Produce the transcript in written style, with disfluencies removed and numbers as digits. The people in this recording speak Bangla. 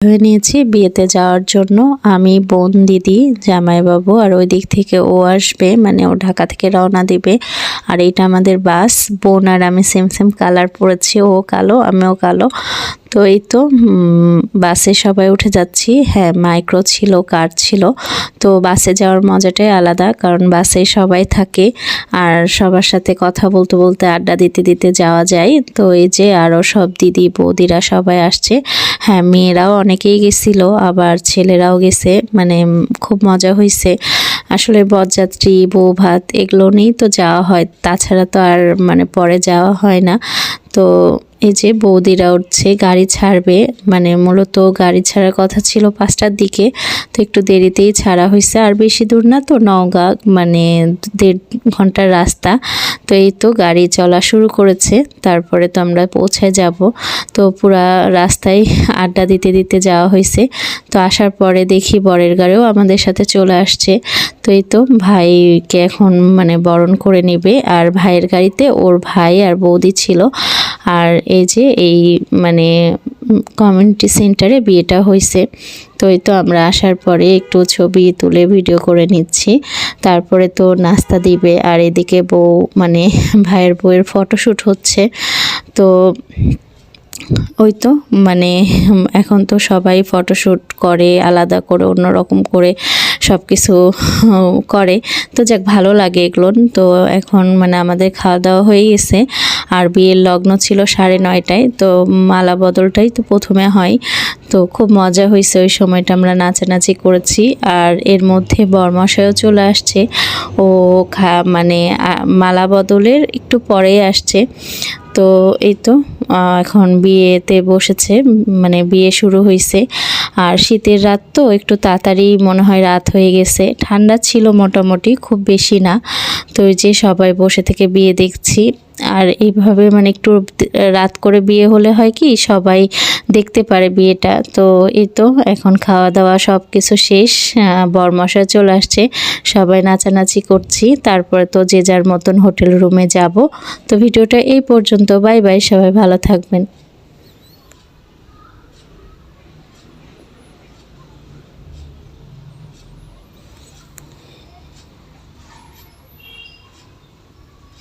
হয়ে নিয়েছি বিয়েতে যাওয়ার জন্য। আমি, বোন, দিদি, জামাইবাবু আর ওই দিক থেকে ও আসবে, মানে ও ঢাকা থেকে রওনা দিবে। আর এইটা আমাদের বাস। বোন আর আমি সেম সেম কালার পরেছি, ও কালো আমিও কালো। তো এই তো বাসে সবাই উঠে যাচ্ছি। হ্যাঁ, মাইক্রো ছিল, কার ছিল। তো বাসে যাওয়ার মজাটাই আলাদা, কারণ বাসে সবাই থাকে আর সবার সাথে কথা বলতে বলতে আড্ডা দিতে দিতে যাওয়া যায়। তো এই যে আরও সব দিদি বৌদিরা সবাই আসছে। হ্যাঁ, মেয়েরাও অনেকেই গেছিল, আবার ছেলেরাও গেছে, মানে খুব মজা হয়েছে। আসলে বরযাত্রী, বউ ভাত এগুলো নিয়েই তো যাওয়া হয়, তাছাড়া তো আর মানে পরে যাওয়া হয় না। তো এই যে বৌদিরা উঠছে, গাড়ি ছাড়বে, মানে মূলত গাড়ি ছাড়ার কথা ছিল 5টার দিকে, তো একটু দেরিতেই ছাড়া হয়েছে। আর বেশি দূর না তো, নওগাঁ, মানে 1.5 ঘন্টার রাস্তা। তো এই তো গাড়ি চলা শুরু করেছে, তারপরে তো আমরা পৌঁছে যাব। তো পুরা রাস্তায় আড্ডা দিতে দিতে যাওয়া হয়েছে। তো আসার পরে দেখি বরের গাড়িও আমাদের সাথে চলে আসছে। তো এই তো ভাইকে এখন মানে বরণ করে নেবে, আর ভাইয়ের গাড়িতে ওর ভাই আর বৌদি ছিল। আর এই যে এই মানে কমিউনিটি সেন্টারে বিয়েটা হয়েছে। তো এই তো আমরা আসার পরে একটু ছবি তুলে ভিডিও করে নিচ্ছি, তারপরে তো নাস্তা দিবে। আর এদিকে বউ মানে ভাইয়ের বউয়ের ফটোশ্যুট হচ্ছে। তো ওই তো মানে এখন তো সবাই ফটোশ্যুট করে, আলাদা করে অন্যরকম করে সব কিছু করে। তো যাক, ভালো লাগে এগুলো। তো এখন মানে আমাদের খাওয়া দাওয়া হয়ে গেছে, আর বিয়ের লগ্ন ছিল 9:30টায়। তো মালা বদলটাই তো প্রথমে হয়। তো খুব মজা হয়েছে ওই সময়টা, আমরা নাচানাচি করেছি। আর এর মধ্যে বরমশাইও চলে আসছে, ও মানে মালা বদলের একটু পরেই আসছে। তো এই তো এখন বিয়েতে বসেছে, মানে বিয়ে শুরু হয়েছে। আর শীতের রাত তো একটু তাড়াতাড়ি মনে হয় রাত হয়ে গেছে, ঠান্ডা ছিল মোটামুটি, খুব বেশি না। তো এই যে সবাই বসে থেকে বিয়ে দেখছি। আর এইভাবে মানে একটু রাত করে বিয়ে হলে হয় কি, সবাই দেখতে পারে বিয়েটা। তো এই তো এখন খাওয়া দাওয়া সব কিছু শেষ, বরমশাই চলে আসছে, সবাই নাচানাচি করছি। তারপরে তো যে যার মতন হোটেল রুমে যাব। তো ভিডিওটা এই পর্যন্ত, বাই বাই, সবাই ভালো থাকবেন।